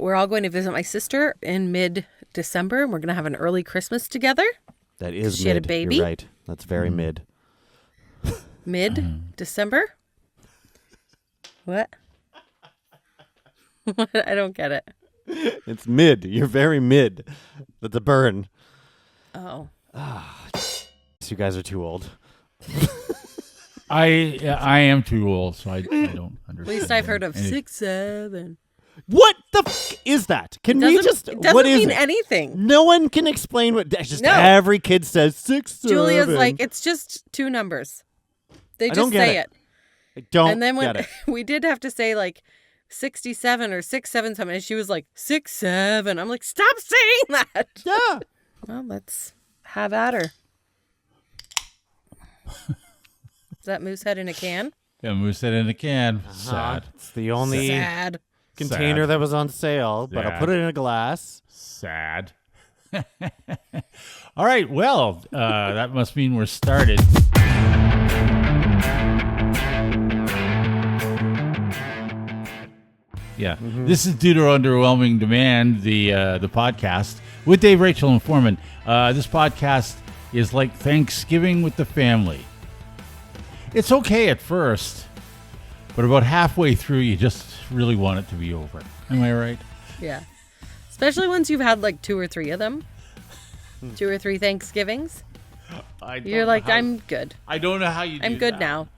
we're all going to visit my sister in mid-December, and we're going to have an early Christmas together. That is She mid. had a baby. You're right. That's very mid. Mid-December? What? What? I don't get it. It's mid. You're very mid. That's a burn. Oh. You guys are too old. I am too old, so I don't understand. At least I've heard of 6, 7. What the is that? Can we just... It doesn't what is mean it? anything. No one can explain what... Just No. every kid says 6, 7. Julia's like, it's just 2 numbers. They I just don't get say it. I don't And then get when it. we did have to say like 67 or 677, and she was like 67. I'm like, stop saying that. Yeah. Well, let's have at her. Is that moose head in a can? Yeah, moose head in a can. Sad. It's the only Sad. container Sad. that was on sale, but I'll Sad. put it in a glass. Sad. All right. Well, that must mean we're started. Yeah. This is due to Underwhelming Demand, the podcast with Dave, Rachel, and Forman. This podcast is like Thanksgiving with the family. It's okay at first, but about halfway through, you just really want it to be over. Am I right? Yeah. Especially once you've had like 2 or 3 of them. 2 or 3 Thanksgivings. You're like, I'm good. I don't know how you do I'm good that. now.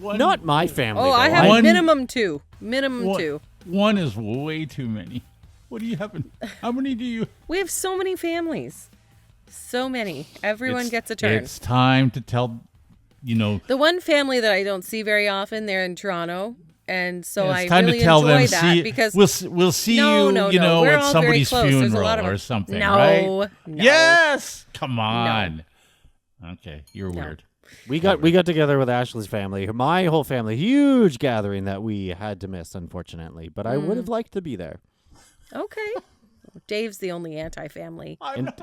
Not my family. Oh, I though. have One- minimum 2. Minimum 2. One is way too many. What do you have? How many do you? We have so many families. So many. Everyone gets a turn. It's time to tell, The one family that I don't see very often, they're in Toronto. And so it's I time really to tell enjoy them. that because we'll see No, you, no, no. We're at all very somebody's close. There's a funeral lot of or them. something, No, right? no. Yes. Come on. Okay, you're weird. We got together with Ashley's family, my whole family, huge gathering that we had to miss, unfortunately. But I would have liked to be there. Okay. Dave's the only anti-family. And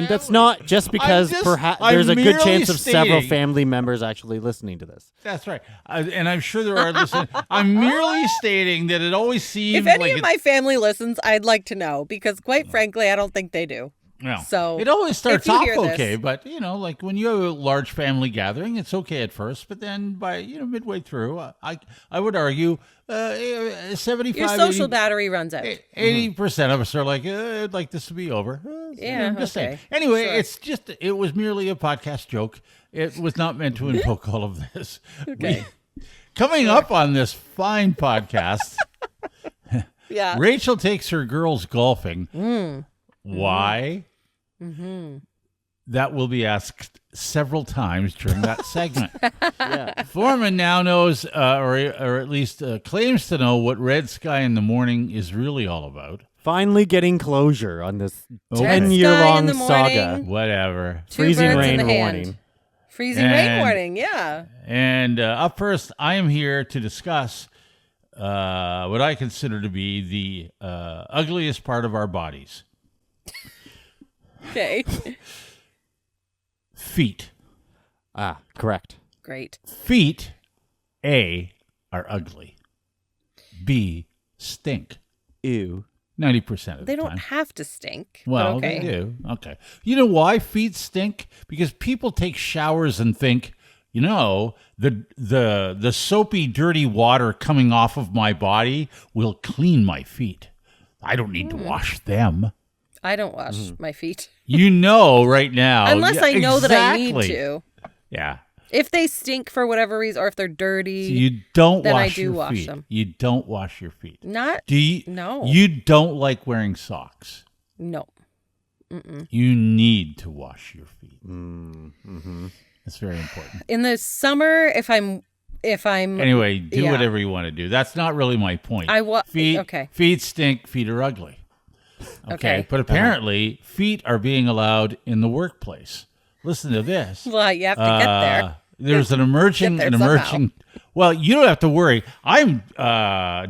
that's not just because perhaps I'm there's a good merely chance of several stating- family members actually listening to this. That's right. And I'm sure there are listeners. I'm merely stating that it always seems If any like of my family listens, I'd like to know because quite frankly, I don't think they do. No. So, it always starts if you off hear this- okay, but like when you have a large family gathering, it's okay at first, but then by midway through, I would argue 75, Your social battery runs out. 80% of us are like, I'd like this to be over. Yeah, I'm just saying. okay. Anyway, Sure. it was merely a podcast joke. It was not meant to invoke all of this. Okay. Coming up on this fine podcast, Yeah. Rachel takes her girls golfing. Why? That will be asked several times during that segment. Yeah. Forman now knows, or at least claims to know, what Red Sky in the Morning is really all about. Finally getting closure on this Okay. Red 10-year-long sky in the saga. morning. Whatever. Two Freezing birds in rain the hand. warning. Freezing rain And- warning, yeah. And up first, I am here to discuss what I consider to be the ugliest part of our bodies. Okay. Feet. Ah, correct. Great. Feet, A, are ugly. B, stink. Ew. 90% of They the don't time. have to stink. but Well, okay. they do. Okay. You know why feet stink? Because people take showers and think, the soapy, dirty water coming off of my body will clean my feet. I don't need to wash them. I don't wash my feet. You know right now. Unless Yeah, I know that I need exactly. to. Yeah. If they stink for whatever reason, or if they're dirty, So you don't then I wash do your wash feet. them. You don't wash your feet. not. Do you? No. You don't like wearing socks. No. You need to wash your feet. Mm-hmm. That's very important. In the summer, if I'm Anyway, do Yeah. whatever you want to do. That's not really my point. Feet, okay. Feet stink. Feet are ugly. Okay. But apparently, feet are being allowed in the workplace. Listen to this. Well, you have to get there. There's an emerging, Get there somehow. Well, you don't have to worry. I'm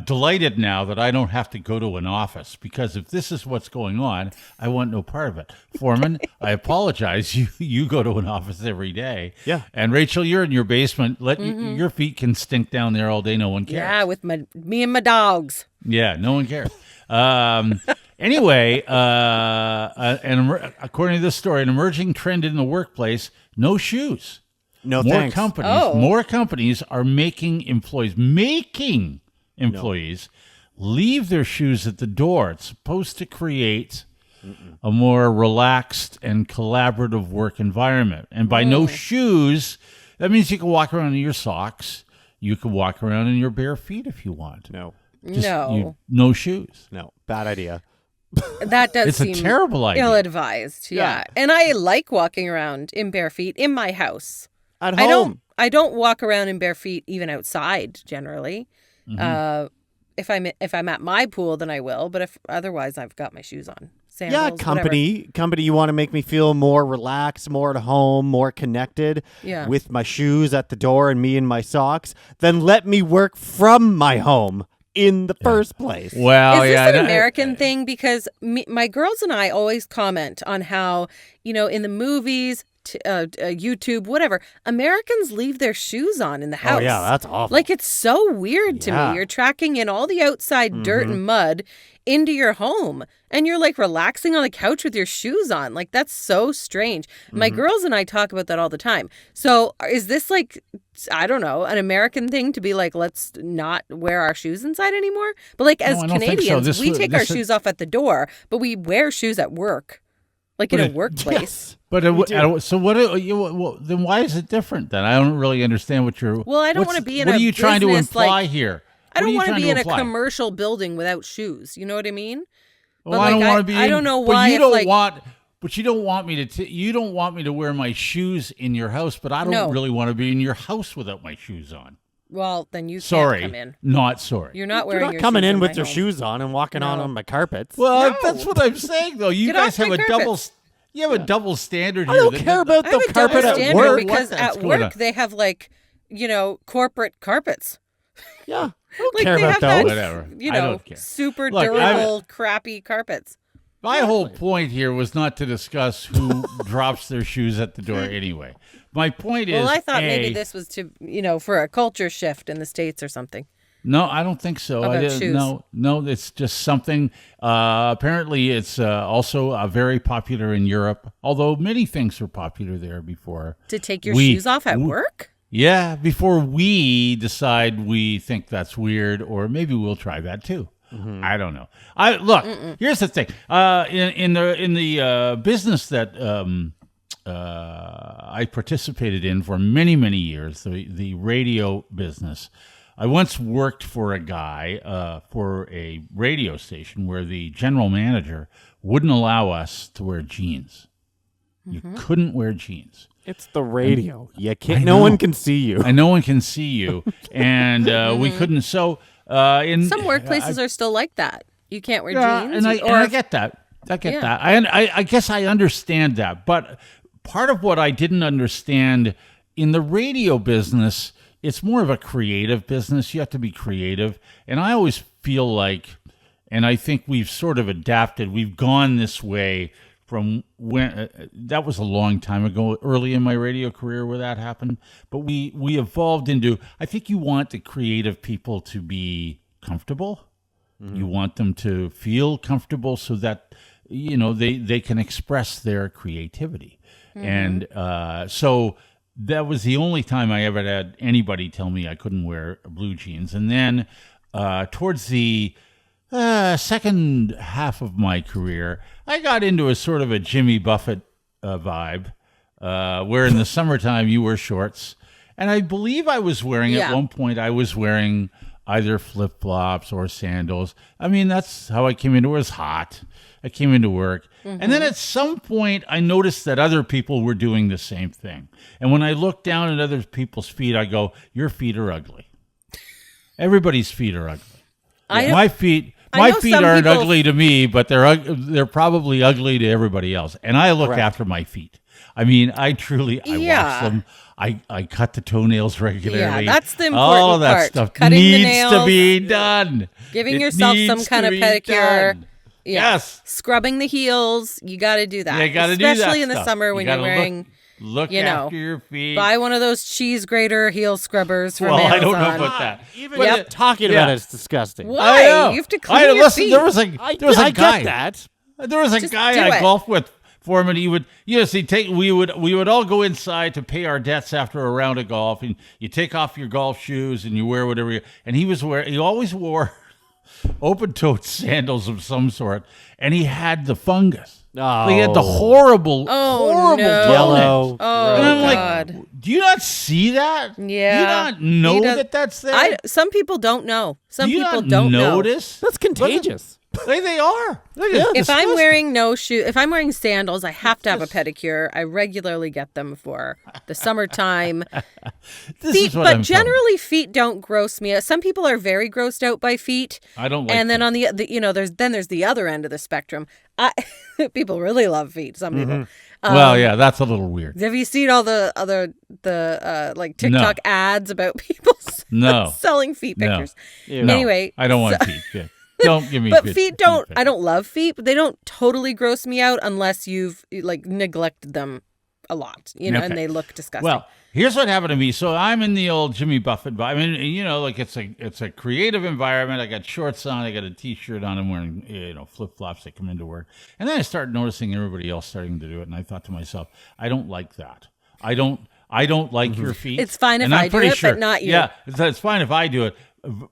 delighted now that I don't have to go to an office because if this is what's going on, I want no part of it. Foreman, I apologize. You go to an office every day. Yeah. And Rachel, you're in your basement. Your feet can stink down there all day. No one cares. Yeah, with me and my dogs. Yeah, no one cares. Anyway, according to this story, an emerging trend in the workplace: no shoes. No more thanks. More companies are making employees leave their shoes at the door. It's supposed to create a more relaxed and collaborative work environment. And by no shoes, that means you can walk around in your socks. You can walk around in your bare feet if you want. No. No shoes. No. Bad idea. That does It's seem a terrible idea. ill-advised. Yeah. And I like walking around in bare feet in my house. At home. I don't walk around in bare feet even outside generally. If I'm at my pool, then I will. But if otherwise, I've got my shoes on. Sandals, company. You want to make me feel more relaxed, more at home, more connected with my shoes at the door and me in my socks. Then let me work from my home in the first place. Well, is this an American thing? Because my girls and I always comment on how, in the movies, YouTube, whatever, Americans leave their shoes on in the house. Oh, yeah, that's awful. Like, it's so weird to me. You're tracking in all the outside dirt and mud into your home, and you're like relaxing on the couch with your shoes on. Like, that's so strange. My girls and I talk about that all the time. So is this like, I don't know, an American thing to be like, let's not wear our shoes inside anymore? But like, as Canadians, we take our shoes off at the door, but we wear shoes at work. Like in a workplace. Yes. But so what? Then why is it different? Then I don't really understand what you're. Well, I don't want to be in a. What are you trying to imply here? I don't want to be in a commercial building without shoes. You know what I mean? Well, I don't want to be. I don't know why. But you don't want me to. You don't want me to wear my shoes in your house. But I don't really want to be in your house without my shoes on. Well, then you can't come in. Not sorry. You're not wearing. You're not coming in with your shoes on and walking on my carpets. Well, that's what I'm saying, though. You guys have a double. You have a double standard here. I don't care about the carpet at work. Because at work they have corporate carpets. Yeah, I don't care about those. Whatever. I don't care. Super durable, crappy carpets. My whole point here was not to discuss who drops their shoes at the door anyway. My point is... Well, I thought maybe this was to, for a culture shift in the States or something. No, I don't think so. About shoes. No, it's just something... apparently, it's also very popular in Europe, although many things were popular there before. To take your shoes off at work? Yeah, before we decide we think that's weird, or maybe we'll try that too. I don't know. Here's the thing. In the business that I participated in for many, many years, the radio business, I once worked for a guy for a radio station where the general manager wouldn't allow us to wear jeans. You couldn't wear jeans. It's the radio. You can't. No one can see you. And no one can see you, and we couldn't. So. Some workplaces are still like that. You can't wear jeans. And I get that. That. I guess I understand that. But part of what I didn't understand in the radio business, it's more of a creative business. You have to be creative. And I always feel like, and I think we've sort of adapted, we've gone this way from when, that was a long time ago, early in my radio career where that happened. But we evolved into, I think you want the creative people to be comfortable. You want them to feel comfortable so that, they can express their creativity. And so that was the only time I ever had anybody tell me I couldn't wear blue jeans. And then towards the second half of my career, I got into a sort of a Jimmy Buffett vibe, where in the summertime you wear shorts. And I believe I was wearing, at one point, I was wearing either flip-flops or sandals. I mean, that's how I came into it. It was hot. I came into work. And then at some point, I noticed that other people were doing the same thing. And when I looked down at other people's feet, I go, your feet are ugly. Everybody's feet are ugly. My feet aren't ugly to me, but they're probably ugly to everybody else. And I look after my feet. I mean, I wash them. I cut the toenails regularly. Yeah, that's the important All of that part. stuff Cutting needs the nails, to be done. Giving yourself some kind of pedicure. Yes. Scrubbing the heels. You got to do that. You got to do that. Especially in the summer when you're wearing Look after your feet. Buy one of those cheese grater heel scrubbers from Well, Amazon. I don't know about that. Even talking about it's disgusting. Why? I know. You have to clean your feet. There was a I guy. get that. There was a Just guy do I it. golfed with. Forman, he would, we would all go inside to pay our debts after a round of golf, and you take off your golf shoes and you wear whatever. And he always wore open-toed sandals of some sort, and he had the fungus. Oh. He had the horrible no. Yellow. Oh, and I'm God. like, do you not see that? Yeah. Do you not know that that's there? Some people don't know. Some do you people not don't notice? That's contagious. They are. If I'm wearing if I'm wearing sandals, I have to have a pedicure. I regularly get them for the summertime. But generally, feet don't gross me out. Some people are very grossed out by feet. I don't like. And then feet. on there's the other end of the spectrum. People really love feet. Some people. Well, yeah, that's a little weird. Have you seen all the like TikTok ads about people selling feet pictures? No. Anyway, I don't want feet. Yeah. Don't give me. But feet don't. I don't love feet, but they don't totally gross me out unless you've like neglected them a lot, and they look disgusting. Well, here's what happened to me. So I'm in the old Jimmy Buffett. I mean, it's a creative environment. I got shorts on. I got a t-shirt on. I'm wearing flip flops that come into work, and then I started noticing everybody else starting to do it, and I thought to myself, I don't like that. I don't like your feet. It's fine if and I do it, but not you. Yeah, it's fine if I do it.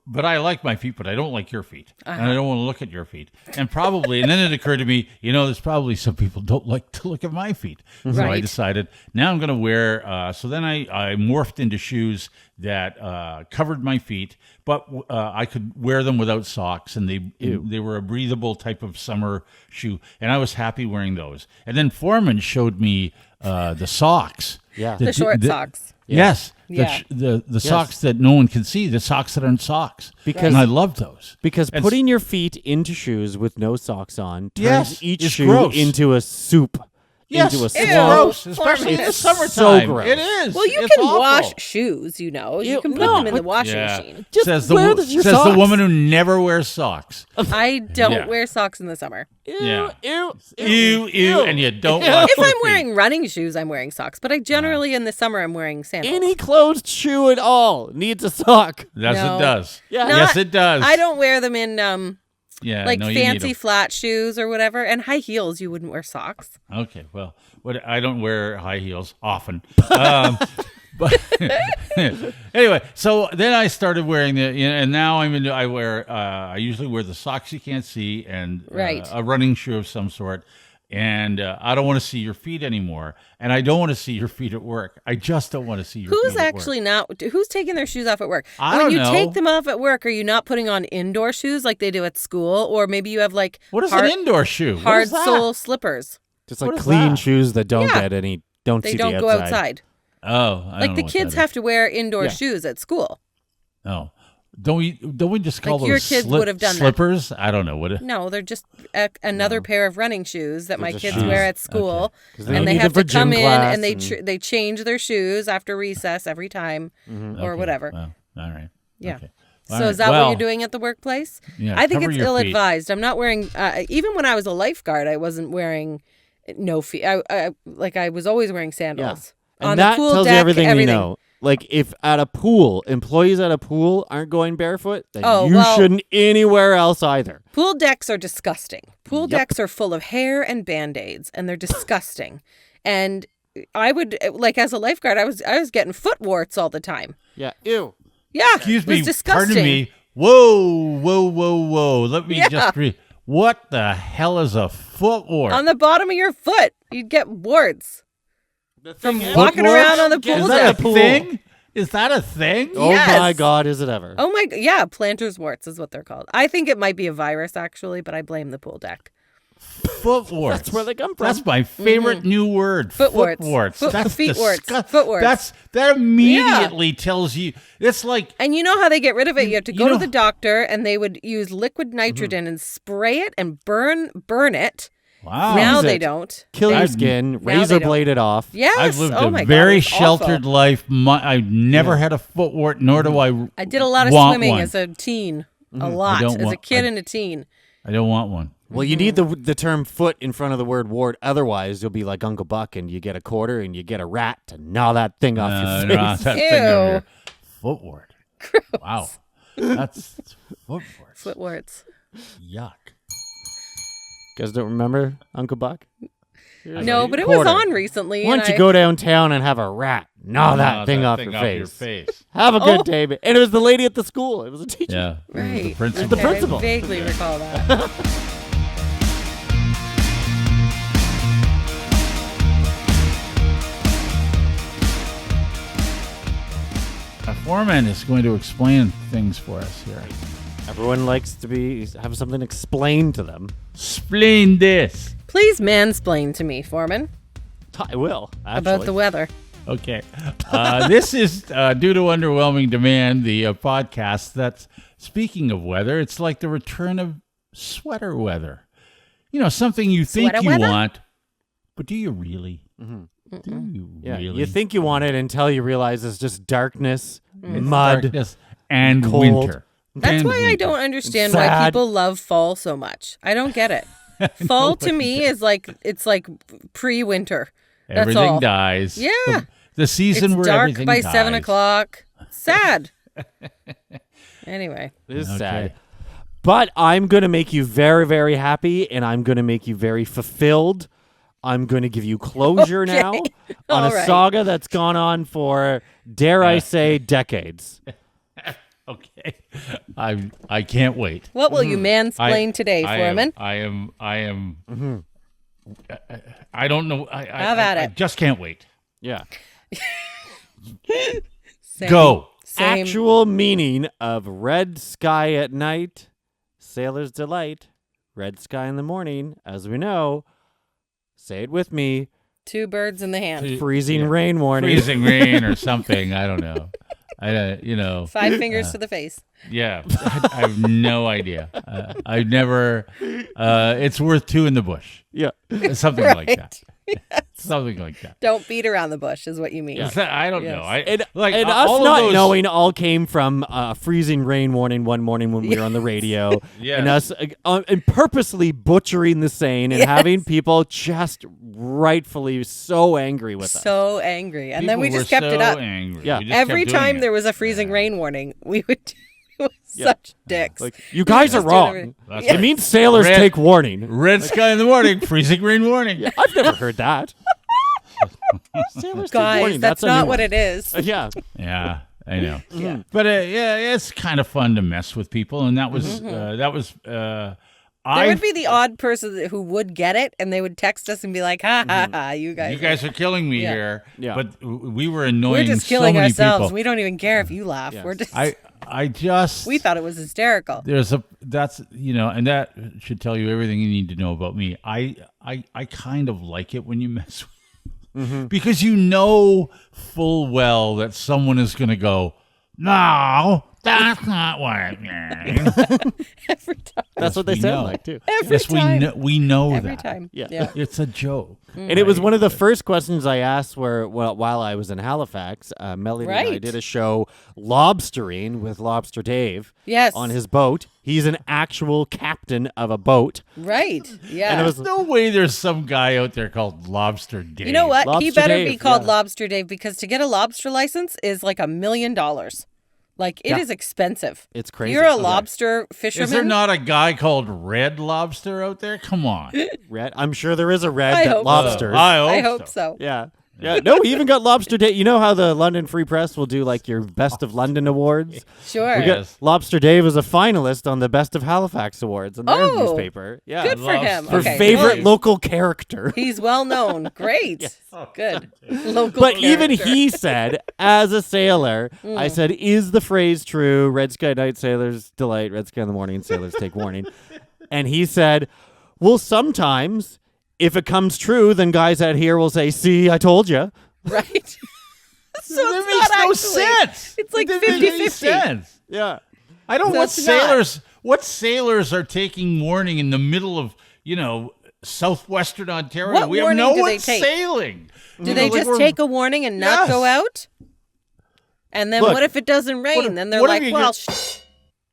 But I like my feet, but I don't like your feet. And I don't want to look at your feet. And then it occurred to me, there's probably some people don't like to look at my feet. So I decided, now I'm going to wear, so then I morphed into shoes that covered my feet, but I could wear them without socks, and they were a breathable type of summer shoe. And I was happy wearing those. And then Forman showed me the socks. Yeah. The short socks. Yes. Yeah. The socks that no one can see, the socks that aren't socks. And I love those. Because putting your feet into shoes with no socks on turns Yes, each it's shoe gross. into a soup. Yes, into a it's swamp. gross, especially in the It's summertime. so gross. It is. Well, you It's can awful. wash shoes, You can put them in the washing machine. Just says wear the your says the socks. woman who never wears socks. I don't Yeah. wear socks in the summer. Ew, Ew, and you don't wash If your I'm feet. wearing running shoes, I'm wearing socks. But I generally in the summer I'm wearing sandals. Any closed shoe at all needs a sock. Yes, No. it does. Yeah. Yes, it does. I don't wear them in Yeah, like no, you need fancy 'em. flat shoes or whatever, and high heels. You wouldn't wear socks. Okay, well, I don't wear high heels often. But anyway, so then I started wearing and now I usually wear the socks you can't see and a running shoe of some sort. And I don't want to see your feet anymore. And I don't want to see your feet at work. I just don't want to see your feet at work. Who's taking their shoes off at work? I when don't you know. take them off at work, are you not putting on indoor shoes like they do at school? Or maybe you have like What is an indoor shoe? What hard is that? sole slippers. Just What like is clean that? shoes that don't Yeah. get any. Don't They see don't the go outside. Oh, I Like don't the know what kids that have to wear indoor shoes at school. is. Oh, don't we just call Like those your kids would have done that. slippers? I don't know. What? No, they're just another pair of running shoes that my just kids shoes. wear at school, Okay. 'Cause they and they need have them to for come gym in class and and- they change their shoes after recess every time, or Okay, whatever. Well, all right. Yeah. Okay. So All right. is that Well, what you're doing at the workplace? Yeah, I think cover it's your feet. ill-advised. I'm not wearing. Even when I was a lifeguard, I wasn't wearing no feet. I was always wearing sandals. And On that the pool tells deck, you everything we know. Like if at a pool, employees at a pool aren't going barefoot, then you shouldn't anywhere else either. Pool decks are disgusting. Pool decks are full of hair and Band-Aids, and they're disgusting. And I would as a lifeguard, I was getting foot warts all the time. Yeah. Ew. Yeah. Excuse it was me. disgusting. Pardon me. Whoa. Let me just read. What the hell is a foot wart? On the bottom of your foot, you'd get warts. From Foot walking warts? around on the pool Is deck. that a thing? Is that a thing? Oh Yes. my God, is it ever? Oh my, yeah, planter's warts is what they're called. I think it might be a virus actually, but I blame the pool deck. Foot warts. That's where they come from. That's my favorite new word. Foot warts. That's Feet warts. Foot warts. That immediately tells you. It's like. And you know how they get rid of it? You have to go You to know- the doctor, and they would use liquid nitrogen and spray it and burn it. Wow. Now Use they it. don't. Kill your I've- skin, Now razor they don't. blade it off. Yes. I've lived oh my a God, very it's awful. sheltered life. I've never had a foot wart, nor do I did a lot of want swimming one. as a teen. A lot don't as a want- kid and a teen. I don't want one. Well, you need the term foot in front of the word ward. Otherwise, you'll be like Uncle Buck and you get a quarter and you get a rat to gnaw that thing off your face. Gnaw that thing off your foot ward. Gross. Wow. That's foot warts. Foot warts. Yuck. You guys don't remember Uncle Buck? No, but it was on recently. Why don't you go downtown and have a rat gnaw that thing off your face? Have a good day. And it was the lady at the school. It was a teacher. Yeah. Right. The principal. The principal. I vaguely recall that. Forman is going to explain things for us here. Everyone likes to have something explained to them. Explain this. Please mansplain to me, Forman. I will, actually. About the weather. Okay. This is due to Underwhelming Demand, the podcast that's, speaking of weather, it's like the return of sweater weather. You know, something you think Sweater you weather? want, but do you really? Do you really? You think you want it until you realize it's just darkness, mud, Darkness and cold. winter. That's And why I winter. don't understand why Sad. people love fall so much. I don't get it. Fall to me is like pre-winter. That's Everything all. dies. Yeah. The season It's where dark everything by dies. 7 o'clock. Sad. Anyway. It is Okay. sad. But I'm going to make you very, very happy, and I'm going to make you very fulfilled. I'm going to give you closure now on All a right. saga that's gone on for, dare I say, decades. Okay. I can't wait. What will you mansplain today, Foreman? I am. I don't know. Have at I it. just can't wait. Yeah. Same. Go. Same. Actual meaning of red sky at night, sailor's delight, red sky in the morning, as we know. Say it with me. 2 birds in the hand. Freezing rain warning. Freezing rain or something. I don't know. 5 fingers to the face. Yeah. I have no idea. I've never. It's worth 2 in the bush. Yeah. Something like that. Something like that. Don't beat around the bush is what you mean. I don't Yes. know. And all us of not those- knowing all came from a freezing rain warning one morning when we were on the radio. Yes. And us and purposely butchering the saying and having people just rightfully so angry with us. So angry. And then we People just were kept it so up. Angry. Yeah. We just Every kept doing time it. there was a freezing rain warning, we would do such dicks. Like, you guys are Just do wrong. everything. That's It right. means sailors Red- take warning. Red sky in the morning, freezing rain warning. I've never heard that. Sailors take Guys, warning. that's a not new what one. it is. Yeah. Yeah, I know. Yeah. But it's kind of fun to mess with people, and that was There would be the odd person who would get it, and they would text us and be like, ha, ha, ha, you guys. You guys are killing me Yeah. here. Yeah. But we were annoying We're just so killing many ourselves. people. We don't even care if you laugh. Yes. We're just, I just we thought it was hysterical. that's and that should tell you everything you need to know about me. I kind of like it when you mess with because you know full well that someone is going to go, no, that's not what I mean. Every time. That's what they we sound know. like, too. Every Yes, time. we know Every that. time. Yeah. It's a joke. And it was one of the first questions I asked while I was in Halifax. Melody and I Right. did a show lobstering with Lobster Dave Yes. on his boat. He's an actual captain of a boat. Right. Yeah. And it was There's no way there's some guy out there called Lobster Dave. You know what? He Lobster better Dave, be called yeah. Lobster Dave because to get a lobster license is like $1 million. Like it Yeah. is expensive. It's crazy. You're a Okay. lobster fisherman. Is there not a guy called Red Lobster out there? Come on. Red. I'm sure there is a red I that hope so. lobsters. I hope so. Yeah. Yeah. No, we even got Lobster Dave. You know how the London Free Press will do like your Best of London awards? Sure. We Yes. got Lobster Dave was a finalist on the Best of Halifax awards in their Oh, newspaper. Yeah. Good for him. Lobster. For Okay. favorite well, local character. he's well known. Great. Good. Local But even character. he said, as a sailor, I said, is the phrase true? Red sky night, sailors delight. Red sky in the morning, sailors take warning. And he said, well, sometimes if it comes true, then guys out here will say, see, I told you. Right. So That it's makes not no actually, sense. It's like It doesn't make any 50-50. sense. Yeah. I don't know That's not. what sailors are taking warning in the middle of, southwestern Ontario. What we have warning no do one they take? sailing. Do they just take a warning and not Yes. go out? And then Look, what if it doesn't rain? if- Then they're what if like, you well, get-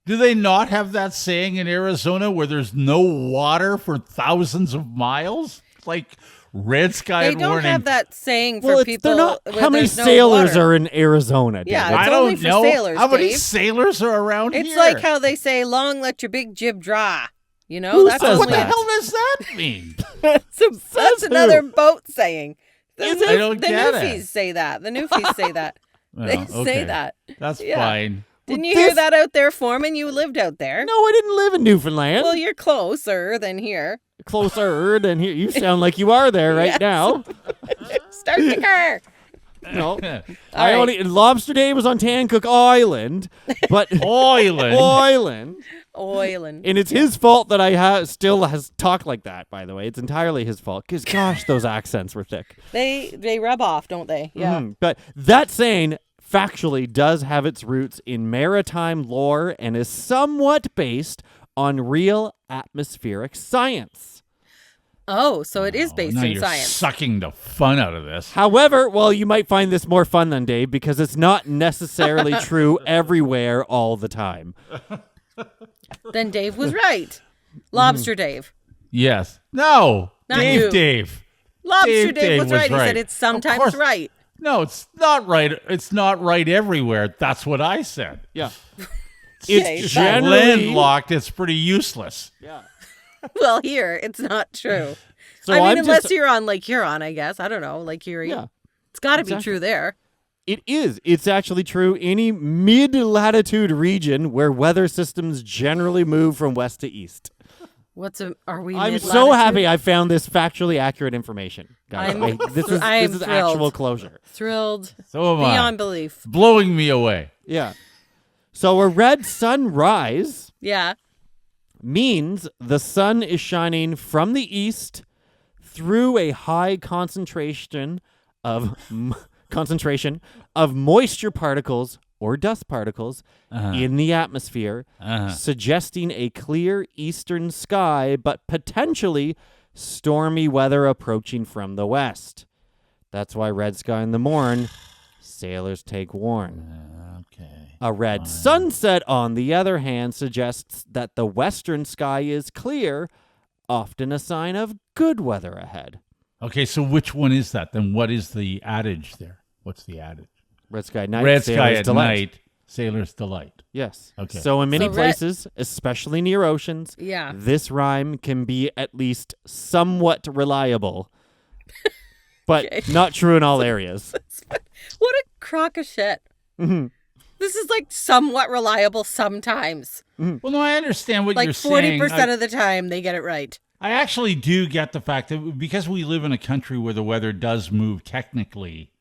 Do they not have that saying in Arizona where there's no water for thousands of miles? Like red sky They don't warning. have that saying for people. They're not. where How many there's no sailors water. are in Arizona? David? Yeah, I it's don't only for know. sailors, How many Dave. sailors are around It's here? like how they say, "Long let your big jib draw." You know, Who that's says What only the that? hell does that mean? that's another boat saying. The, Is it? I don't the get it. Newfies say that. The Newfies say that. They Well, say okay. that. That's Yeah. fine. Didn't Well, you hear this- that out there, Forman? You lived out there. No, I didn't live in Newfoundland. Well, you're closer than here. Closer than here. You sound like you are there right Yes. now. Start the car. No, All right. Lobster Day was on Tancook Island, but Oiland. Oiling. and it's his fault that I still has talked like that. By the way, it's entirely his fault because gosh, those accents were thick. They rub off, don't they? Yeah. But that saying factually does have its roots in maritime lore and is somewhat based on real atmospheric science. Oh, so it is based now in you're science. sucking the fun out of this. However, well, you might find this more fun than Dave because it's not necessarily true everywhere all the time. Then Dave was right. Lobster Dave. Yes. No. Not Dave. you. Dave. Lobster Dave Dave was right. He right. said it's Of sometimes course. right. No, it's not right. It's not right everywhere. That's what I said. Yeah. Okay, It's fine. generally Landlocked, it's pretty useless. Yeah. Well, here it's not true. So I mean, I'm unless just- you're on Lake Huron, I guess. I don't know, Lake Erie. Yeah. It's got to be Exactly. true there. It is. It's actually true. Any mid-latitude region where weather systems generally move from west to east. Are we? I'm so mid-latitude? happy I found this factually accurate information, guys. I'm- This is I am this is thrilled. actual closure. Thrilled So am I. beyond belief. Blowing me away. Yeah. So a red sunrise Yeah. means the sun is shining from the east through a high concentration of moisture particles or dust particles in the atmosphere, suggesting a clear eastern sky, but potentially stormy weather approaching from the west. That's why red sky in the morn, sailors take warn. Okay. A red sunset, on the other hand, suggests that the western sky is clear, often a sign of good weather ahead. Okay, so which one is that? Then what is the adage there? What's the adage? Red sky at night, Red sky sailor's at delight. night, sailor's delight. Yes. Okay. So in many So red- places, especially near oceans, Yeah. this rhyme can be at least somewhat reliable, but Okay. not true in all areas. What a crock of shit. Mhm. This is like somewhat reliable sometimes. Well, no, I understand what Like you're 40% saying. of the time they get it right. I actually do get the fact that because we live in a country where the weather does move technically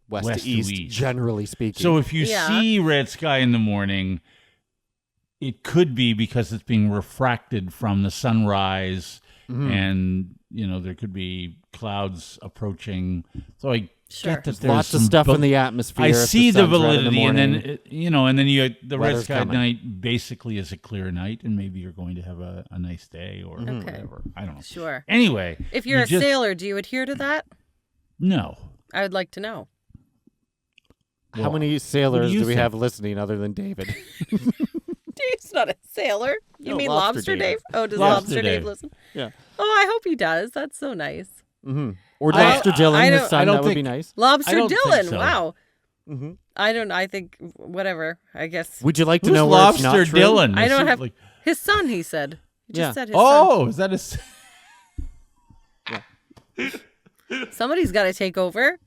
West, West to to east, east. generally speaking. So if you Yeah. see red sky in the morning, it could be because it's being refracted from the sunrise, and there could be clouds approaching. So I Sure. get that there's there's lots of some stuff val- in the atmosphere. I if see the sun's red in validity, and morning. then the red Weather's sky coming. at night basically is a clear night, and maybe you're going to have a nice day or Okay. whatever. I don't know. Sure. Anyway, If you're you a just- sailor, do you adhere to that? no. I would like to know. How Well, many sailors you do we think? have listening other than David? Dave's not a sailor. You No, mean Lobster Lobster Dave. Dave? Oh, does Lobster Lobster Dave Dave. listen? Yeah. Oh, I hope he does. That's so nice. Mm-hmm. Or I- Lobster Dylan, I his don't- son, I don't that would be think- nice. Lobster don't think Dylan. so. Wow. Mm-hmm. I think, whatever. I guess. Would you like to Who's know where it's Lobster not true? Dylan? I Is don't he have. like- His son, he said. He just Yeah. said his son. oh, is that Somebody's got to take over.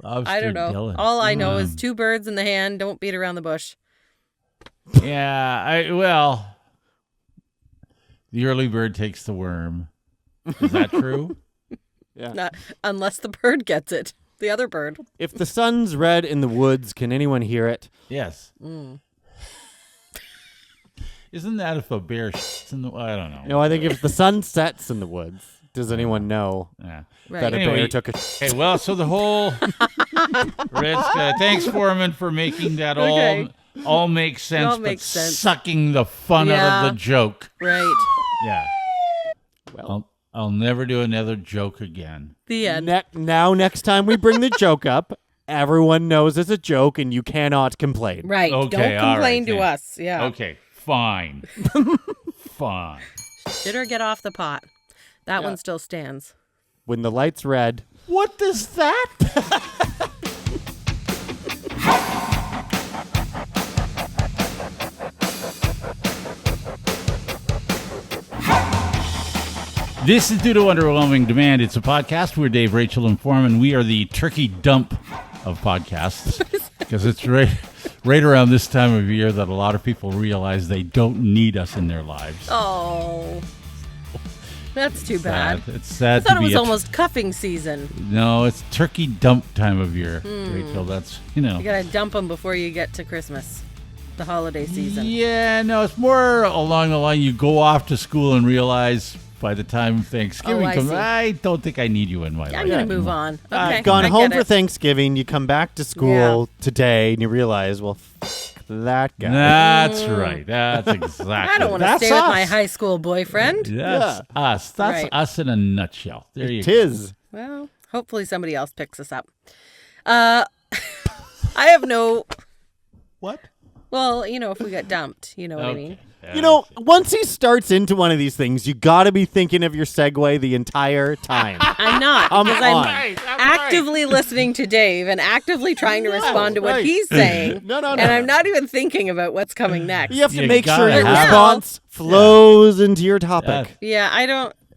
Lobster I don't know. Dylan? All I know is two birds in the hand. Don't beat around the bush. Yeah, the early bird takes the worm. Is that true? Yeah. Not unless the bird gets it. The other bird. If the sun's red in the woods, can anyone hear it? Yes. Isn't that if a bear shits in the? I don't know. No, I think if the sun sets in the woods, does anyone know Yeah. Right. that a Anyway, bear took a Okay, well, so the whole red sky. Thanks, Forman, for making that Okay. all makes sense, all but makes sense. sucking the fun out Yeah. of the joke. Right. Yeah. well. I'll never do another joke again. The end. Next time we bring the joke up, everyone knows it's a joke and you cannot complain. Right. Okay, Don't complain to us. Yeah. Okay, fine. Fine. Did her get off the pot? That one still stands. When the light's red. What does that? This is due to Underwhelming Demand. It's a podcast. We're Dave, Rachel, and Forman. We are the turkey dump of podcasts because it's right around this time of year that a lot of people realize they don't need us in their lives. Oh, that's too bad. It's sad. I thought it was almost cuffing season. No, it's turkey dump time of year, Rachel. That's, You gotta dump them before you get to Christmas, the holiday season. Yeah, no, it's more along the line you go off to school and realize by the time Thanksgiving comes, I don't think I need you in my life. I'm going to move on. Okay, I've gone home for Thanksgiving. You come back to school today and you realize, well, that guy. That's right. That's exactly. I don't want to stay with my high school boyfriend. That's us. That's us in a nutshell. There you go. It is. Well, hopefully somebody else picks us up. I have no... What? Well, if we got dumped, you know what I mean? Once he starts into one of these things, you got to be thinking of your segue the entire time. I'm not, because I'm actively listening to Dave and actively trying to respond to what he's saying. No. And I'm not even thinking about what's coming next. You have to make sure your response flows into your topic. Yeah,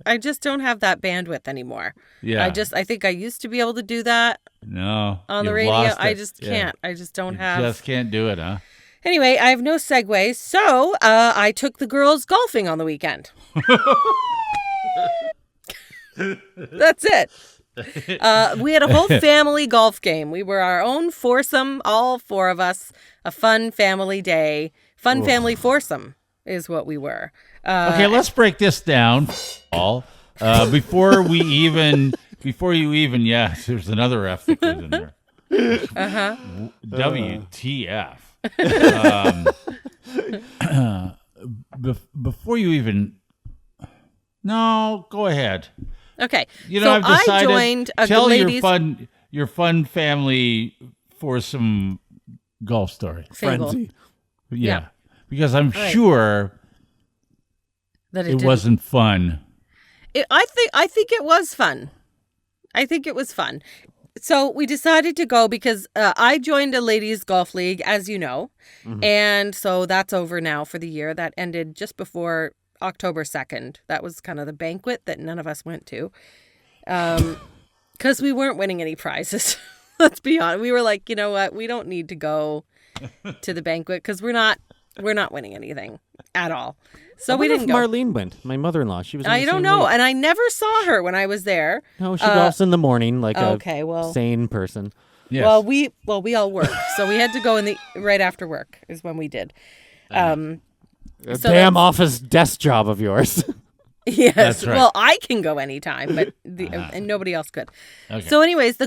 I just don't have that bandwidth anymore. Yeah. I think I used to be able to do that. No. On the radio. I just can't. I just don't have. Just can't do it, huh? Anyway, I have no segues, so I took the girls golfing on the weekend. That's it. We had a whole family golf game. We were our own foursome, all four of us. A fun family day. Fun family foursome is what we were. Okay, let's break this down. Before you even, there's another F that goes in there. WTF. Before you even... No, go ahead. Okay. I've decided, I joined tell ladies... your fun family foursome golf story. Frenzy. Yeah. Because I'm sure that it wasn't fun. I think it was fun. I think it was fun. So we decided to go because I joined a ladies' golf league, as you know. Mm-hmm. And so that's over now for the year. That ended just before October 2nd. That was kind of the banquet that none of us went to. Because we weren't winning any prizes. Let's be honest. We were like, you know what? We don't need to go to the banquet because we're not winning anything at all. So we didn't go. Marlene went. My mother-in-law. She was. I don't know, and I never saw her when I was there. No, she golfs in the morning like a sane person. Yes. Well, we all work, so we had to go right after work is when we did. Damn office desk job of yours. Yes. That's right. Well, I can go anytime, but and nobody else could. Okay. So anyways,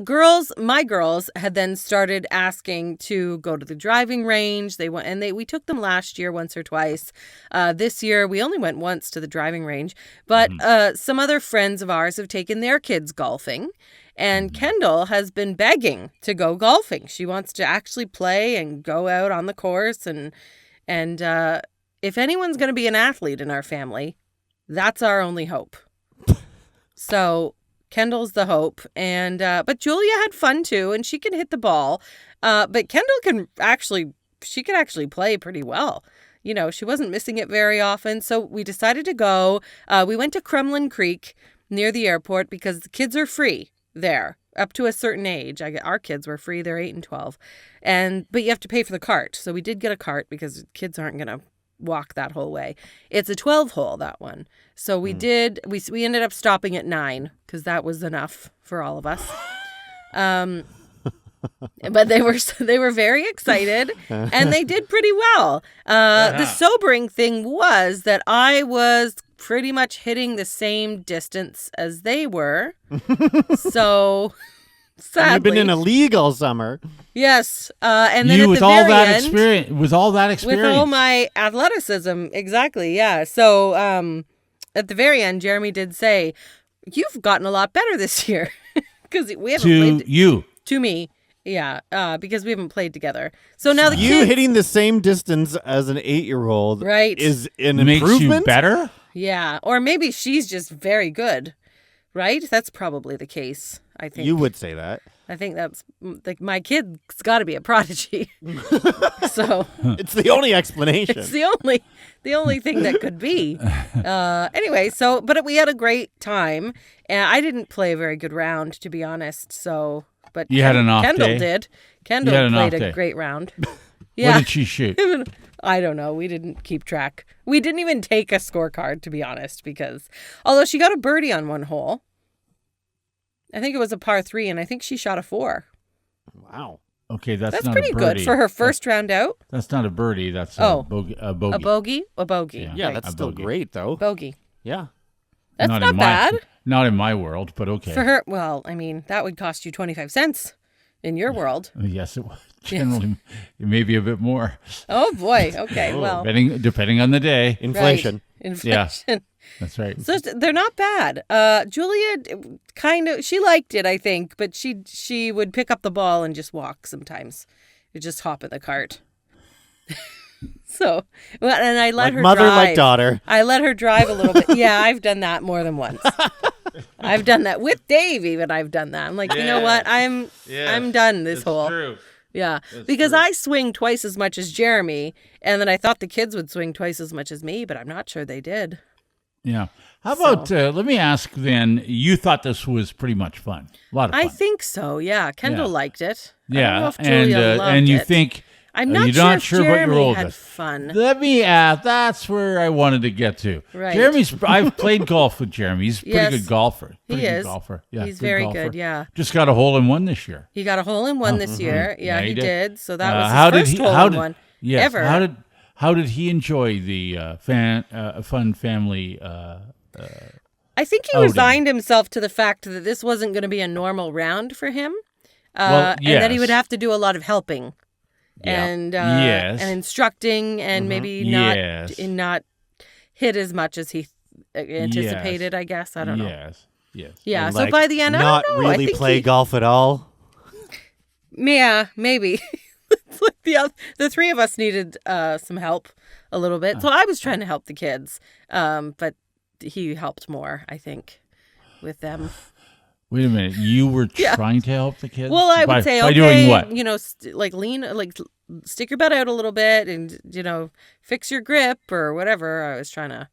my girls had then started asking to go to the driving range. They went and we took them last year once or twice. This year we only went once to the driving range, but some other friends of ours have taken their kids golfing. And Kendall has been begging to go golfing. She wants to actually play and go out on the course and if anyone's going to be an athlete in our family, that's our only hope. So Kendall's the hope. And but Julia had fun too, and she can hit the ball. But Kendall can actually play pretty well. She wasn't missing it very often. So we decided to go. We went to Crumlin Creek near the airport because the kids are free there up to a certain age. Our kids were free. They're 8 and 12. But you have to pay for the cart. So we did get a cart because kids aren't going to walk that whole way. It's a 12 hole, that one. So we did, we ended up stopping at 9 because that was enough for all of us. But they were very excited and they did pretty well. The sobering thing was that I was pretty much hitting the same distance as they were. So sadly, you've been in a league all summer. Yes, and then with all that experience, with all my athleticism, exactly. Yeah. So at the very end, Jeremy did say, "You've gotten a lot better this year," because we haven't played you to me. Yeah, because we haven't played together. So now the you kids, hitting the same distance as an 8-year-old right, is an Makes improvement. you better? Yeah, or maybe she's just very good, right? That's probably the case, I think. You would say that. I think that's like my kid's got to be a prodigy. So it's the only explanation. it's the only thing that could be. Anyway, but we had a great time, and I didn't play a very good round, to be honest. So, but You had an off Kendall day? did. Kendall had an played off a day. great round. What Yeah, did she shoot? I don't know. We didn't keep track. We didn't even take a scorecard, to be honest, because although she got a birdie on one hole. I think it was a par 3, and I think she shot a 4. Wow. Okay, that's not pretty a birdie. good for her first round out. That's not a birdie. That's Oh. a bogey. A bogey? A bogey. Yeah. right. That's A still bogey. great, though. Bogey. Yeah. That's not in bad. Not in my world, but okay. For her, well, I mean, that would cost you 25 cents in your world. Yes, it was. Generally, it may be a bit more. Oh, boy. Okay, well. Depending on the day. Inflation. Right. Inflation. That's right. So they're not bad. Julia kind of, she liked it, I think, but she would pick up the ball and just walk sometimes. You'd just hop in the cart. So, and I let Like her mother, drive. like daughter. I let her drive a little bit. Yeah, I've done that more than once. I've done that with Dave. Even I've done that. I'm like, you know what? I'm done this hole. True. Yeah, because I swing twice as much as Jeremy, and then I thought the kids would swing twice as much as me, but I'm not sure they did. Yeah. How about, let me ask then, you thought this was pretty much fun. A lot of fun. I think so. Yeah, Kendall liked it. I don't know Yeah. if Julia loved and you it. think, I'm not you're sure not if sure what Jeremy your had oldest. fun. Let me ask. That's where I wanted to get to. Right. I've played golf with Jeremy. He's a pretty Yes. good golfer. He Pretty good is. golfer. Yeah, He's very golfer. good, yeah. Just got a hole in one this year. He got a hole in one this year. Yeah, Yeah, he he did. did. So that was his first hole in one Yes. ever. How did he enjoy the fun family? I think he outing? resigned himself to the fact that this wasn't going to be a normal round for him, Well, and that he yes. would have to do a lot of helping, Yeah. and Yes. and instructing, and maybe not hit as much as he anticipated. I guess I don't know. Yes. Yes. Yeah. And, So by the end, I not don't know. I really think play golf at all. Yeah, maybe. It's like the three of us needed some help a little bit. So I was trying to help the kids, but he helped more, I think, with them. Wait a minute. You were trying to help the kids? Well, I would say, by okay, doing what? you know, stick your butt out a little bit and, fix your grip or whatever. I was trying to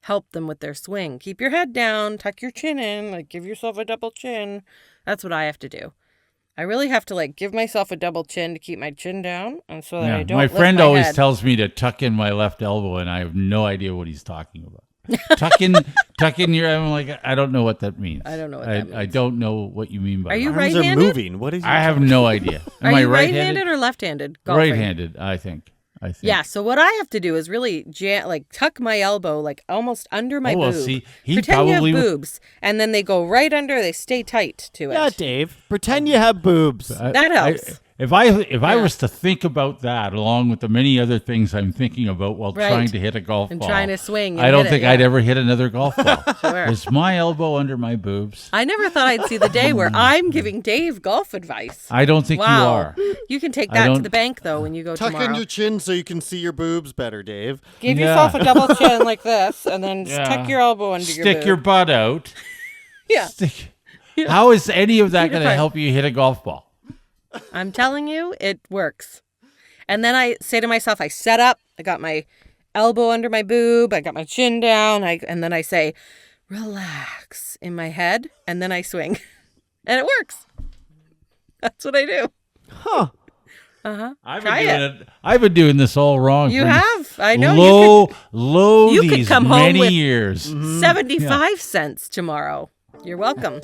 help them with their swing. Keep your head down, tuck your chin in, give yourself a double chin. That's what I have to do. I really have to give myself a double chin to keep my chin down, and so that I don't. My lift friend my always head. tells me to tuck in my left elbow, and I have no idea what he's talking about. tuck in your. I'm like, I don't know what that means. I don't know what that means. I don't know what you mean by Are that. you Arms are right-handed? moving. What is? I have no idea. Am Are I you right-handed? right-handed or left-handed? Golfing? Right-handed, I think. Yeah, so what I have to do is really tuck my elbow almost under my boob. See, he Pretend probably you have boobs, and then they go right under. They stay tight to it. Yeah, Dave. Pretend you have boobs. That helps. If I was to think about that, along with the many other things I'm thinking about while Right. trying to hit a golf And ball, trying to swing and I don't hit it, think yeah. I'd ever hit another golf ball. Sure. Is my elbow under my boobs? I never thought I'd see the day where I'm giving Dave golf advice. I don't think Wow. you are. You can take I that to don't- the bank, though, when you go Tuck tomorrow. in your chin so you can see your boobs better, Dave. Give Yeah. yourself a double chin like this, and then Yeah. tuck your elbow under your Stick boob. your butt out. Yeah. How is any of that Keep it going to apart. help you hit a golf ball? I'm telling you, it works. And then I say to myself, I set up, I got my elbow under my boob, I got my chin down, and then I say, relax in my head, and then I swing. And it works. That's what I do. Huh. I've been doing this all wrong. You for have. I know. low you could these come home many with years. 75 cents tomorrow. You're welcome.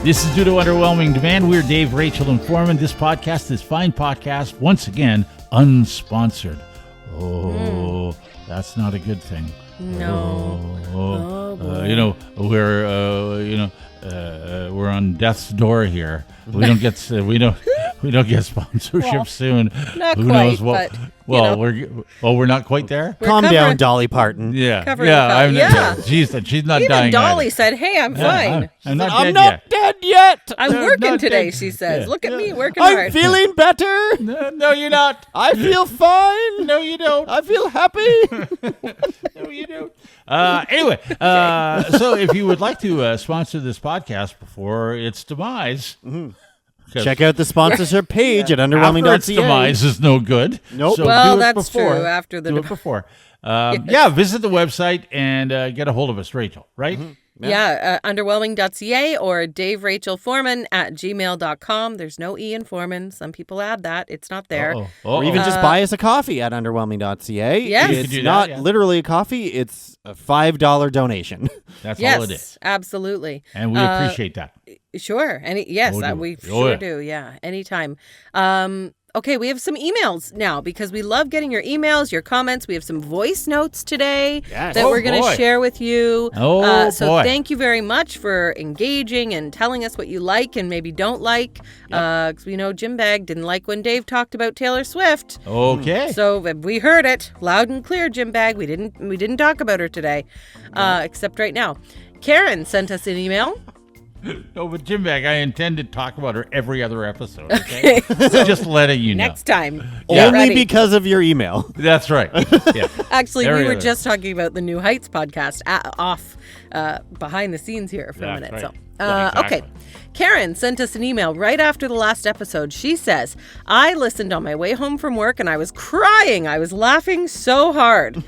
This is due to underwhelming demand. We're Dave, Rachel, and Forman. This podcast is Fine Podcast, once again, unsponsored. Oh, that's not a good thing. No. We're on death's door here. We don't get we don't we don't get sponsorship soon. Not Who quite, knows what? but, Well, we're not quite there. Calm down, Dolly Parton. Yeah, covering the cost. yeah. She's not Even dying. Dolly either. said, "Hey, I'm fine. I'm not I'm dead not yet. dead yet. I'm No, working not today." dead. She says, Yeah. "Look at me working I'm hard." feeling better. No, you're not. I feel fine. No, you don't. I feel happy. No, you don't. Anyway, so if you would like to sponsor this podcast before its demise, Check out the sponsorship page at after its underwhelming.ca. demise is no good. Nope. So Well, do it that's before. true, after the do it before. Yeah, visit the website and get a hold of us, Rachel. Right? Yeah, underwhelming.ca or daverachelforman@gmail.com. There's no E in Foreman. Some people add that. It's not there. Or even just buy us a coffee at underwhelming.ca. Yes. You It's can do that, not yeah. literally a coffee. It's a $5 donation. That's all it is, Yes, absolutely. and we appreciate that. Sure. Yes, Oh, do we we? sure Oh, yeah. do. Yeah, anytime. Okay, we have some emails now because we love getting your emails, your comments. We have some voice notes today Yes. that Oh, we're going boy. to share with you. Oh, so boy. thank you very much for engaging and telling us what you like and maybe don't like. Because we know Jim Bag didn't like when Dave talked about Taylor Swift. Okay. So we heard it loud and clear, Jim Bag. We didn't talk about her today, except right now. Karen sent us an email. No, but Jim Bag, I intend to talk about her every other episode. Okay, just letting you know. Next time. Yeah. Get Only ready. because of your email. That's right. Yeah. Actually, Every we were other. just talking about the New Heights podcast off behind the scenes here for a That's minute. right. So, Yeah, exactly. okay. Karen sent us an email right after the last episode. She says, I listened on my way home from work and I was crying. I was laughing so hard.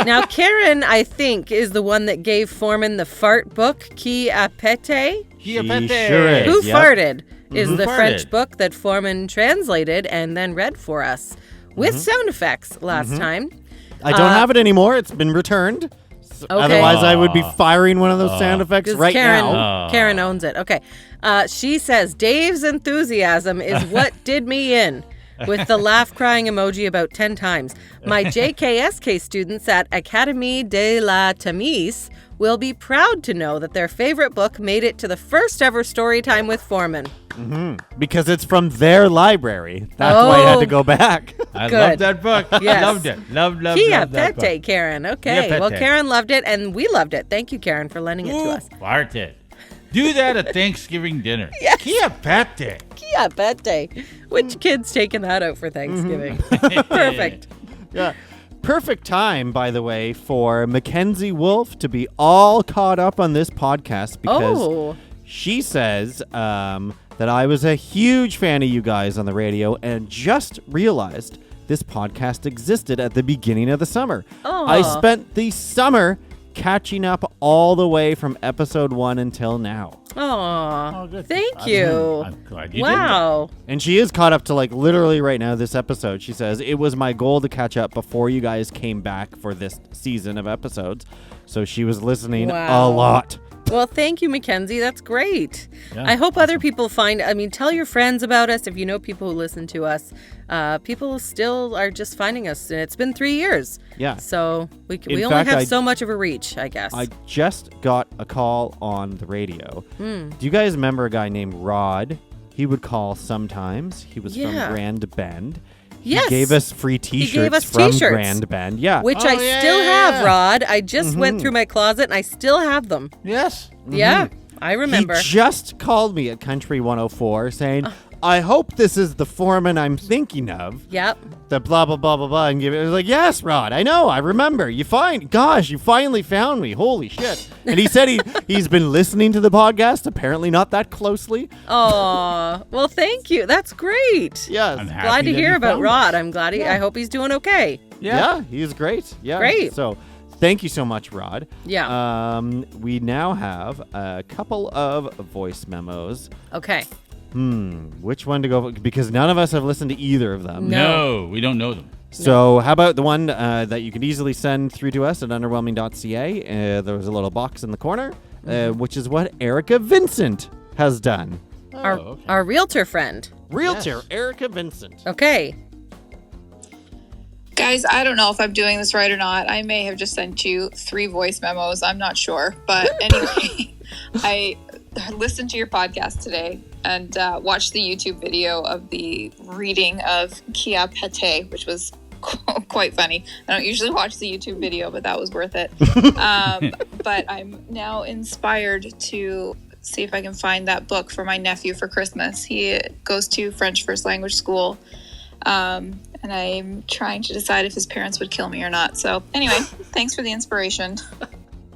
Now, Karen, I think, is the one that gave Forman the fart book, Qui a pété? She sure is. Who Yep. farted is the farted? French book that Forman translated and then read for us with sound effects last time. I don't have it anymore. It's been returned. So Okay. Otherwise, I would be firing one of those sound effects 'Cause right Karen, now. Karen owns it. Okay. She says, Dave's enthusiasm is what did me in, with the laugh crying emoji about 10 times. My JKSK students at Académie de la Tamise will be proud to know that their favorite book made it to the first ever story time with Forman. Because it's from their library. That's why I had to Oh. go back. I Good. love that book. Yes. Loved it. Love Kia that book. pete, Karen. Okay. Kia Well, pete. Karen loved it, and we loved it. Thank you, Karen, for lending it to us. Farted. Do that at Thanksgiving dinner. Yes. Kia pete. Kia pete. Which kid's taking that out for Thanksgiving? Perfect. Yeah. Perfect time, by the way, for Mackenzie Wolf to be all caught up on this podcast because Oh. she says that I was a huge fan of you guys on the radio and just realized this podcast existed at the beginning of the summer. Aw. I spent the summer catching up all the way from episode 1 until now. Aw. good. Thank you. I'm glad you Wow. And she is caught up to like literally right now this episode. She says, it was my goal to catch up before you guys came back for this season of episodes. So she was listening Wow. a lot. Well, thank you, Mackenzie. That's great. Yeah, I hope other people tell your friends about us. If you know people who listen to us, people still are just finding us. And it's been 3 years. Yeah. So we In only fact, have I- so much of a reach, I guess. I just got a call on the radio. Hmm. Do you guys remember a guy named Rod? He would call sometimes. He was Yeah. from Grand Bend. Yes. He gave us free t-shirts gave us from t-shirts. Grand Bend. Yeah. Which Oh, I yeah, still yeah, have, yeah. Rod. I just went through my closet and I still have them. Yes. Yeah, I remember. He just called me at Country 104 saying, I hope this is the Forman I'm thinking of. Yep. The blah, blah, blah, blah, blah. And give it. I was like, yes, Rod, I know. I remember. You finally found me. Holy shit. And he said he's been listening to the podcast, apparently not that closely. Oh, well, thank you. That's great. Yes. I'm happy Glad to that hear you about found Rod. us. I'm glad I hope he's doing okay. Yeah, he's great. Yeah. Great. So thank you so much, Rod. Yeah. We now have a couple of voice memos. Okay. Which one to go? Because none of us have listened to either of them. No, we don't know them. So how about the one that you can easily send through to us at underwhelming.ca? There was a little box in the corner, which is what Erica Vincent has done. Our realtor friend. Realtor Erica Vincent. Okay. Guys, I don't know if I'm doing this right or not. I may have just sent you 3 voice memos. I'm not sure. But anyway, I listened to your podcast today and watched the YouTube video of the reading of Kia Pete, which was quite funny. I don't usually watch the YouTube video, but that was worth it. But I'm now inspired to see if I can find that book for my nephew for Christmas. He goes to French first language school, and I'm trying to decide if his parents would kill me or not. So anyway, thanks for the inspiration.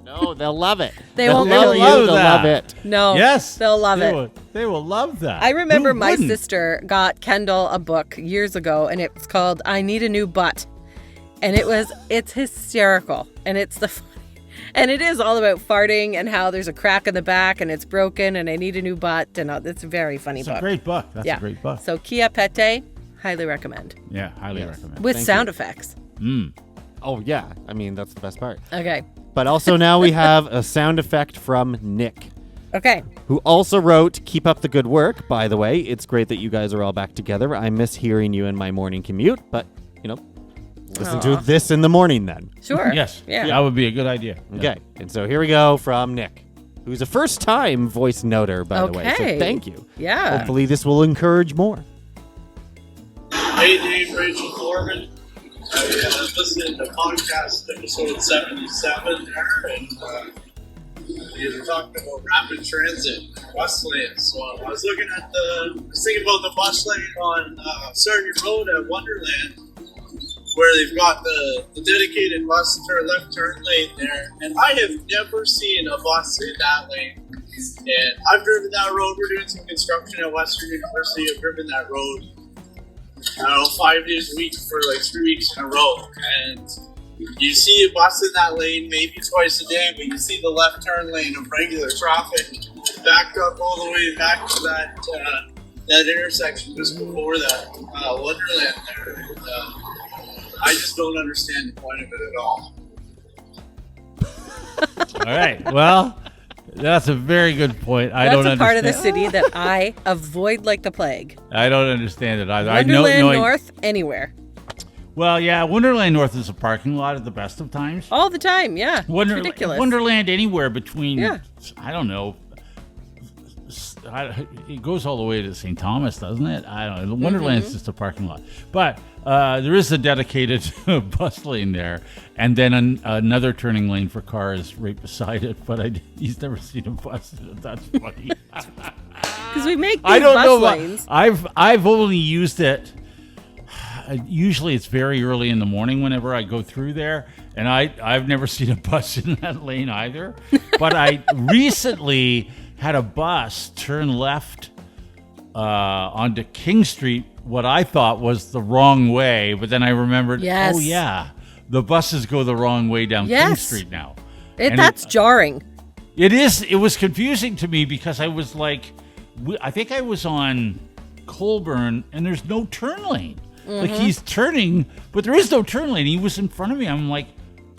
No, they'll love it. They won't love kill you. you. They'll love it. No. Yes. They'll love it. They will love that. I remember Who my wouldn't? sister got Kendall a book years ago, and it's called I Need a New Butt. And it's hysterical. And it's and it is all about farting and how there's a crack in the back and it's broken and I need a new butt. And it's a very funny book. It's a great book. That's a great book. So Kia Pete, highly recommend. Yeah, highly recommend. With Thank sound you. effects. Oh, yeah. I mean, that's the best part. Okay. But also now we have a sound effect from Nick, Okay. who also wrote, "Keep up the good work, by the way. It's great that you guys are all back together. I miss hearing you in my morning commute, but, listen to this in the morning then." Sure. Yes. Yeah. That would be a good idea. Okay. And so here we go from Nick, who's a first-time voice noter, by the way. So Okay. thank you. Yeah. Hopefully this will encourage more. Hey, Dave, Rachel Forman. I was listening to podcast episode 77 there, and you were talking about rapid transit bus lanes. So I was looking at thinking about the bus lane on Sargent Road at Wonderland, where they've got the dedicated bus left turn lane there, and I have never seen a bus in that lane. And I've driven that road. We're doing some construction at Western University. I've driven that road, I don't know, 5 days a week for like 3 weeks in a row. And you see a bus in that lane maybe twice a day, but you see the left turn lane of regular traffic backed up all the way back to that intersection just before that Wonderland there. And, I just don't understand the point of it at all. All right. Well, that's a very good point. I don't That's a understand. part of the city that I avoid like the plague. I don't understand it either. Wonderland North, anywhere. Well, yeah, Wonderland North is a parking lot at the best of times. All the time, yeah. It's ridiculous. Wonderland anywhere between, Yeah. I don't know, it goes all the way to St. Thomas, doesn't it? I don't know. Wonderland's just a parking lot. But there is a dedicated bus lane there, and then another turning lane for cars right beside it. But he's never seen a bus. That's funny. Because we make these I don't bus know. lanes. I've only used it. Usually it's very early in the morning whenever I go through there, and I've never seen a bus in that lane either. But I recently had a bus turn left onto King Street, what I thought was the wrong way, but then I remembered, Yes. oh yeah, the buses go the wrong way down King Yes. Street now. That's jarring. It is. It was confusing to me because I was like, I think I was on Colburn, and there's no turn lane. Like he's turning, but there is no turn lane. He was in front of me. I'm like,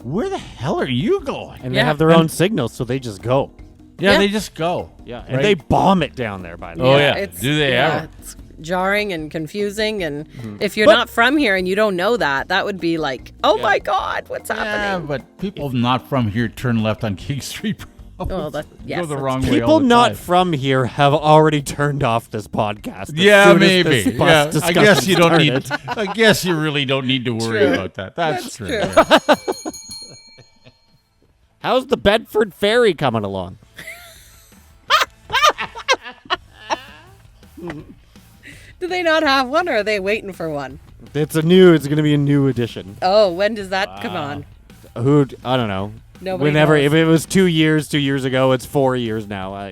where the hell are you going? And they have their own signals, so they just go. Yeah, they just go. Yeah, and they bomb it down there, by the way. Oh, yeah. Do they ever? It's jarring and confusing. And if you're not from here and you don't know that would be like, oh my God, what's Yeah, happening? but people not from here turn left on King Street. Oh, Go yes, the that's wrong way. People all the not time. from here have already turned off this podcast. as Yeah, soon as maybe. this bus Yeah, I discussion guess you don't need. started. I guess you really don't need to worry True. about that. That's true. true. How's the Bedford Ferry coming along? Do they not have one, or are they waiting for one? It's going to be a new edition. Oh, when does that come on? I don't know. Nobody Whenever, knows. if it was 2 years ago, it's 4 years now.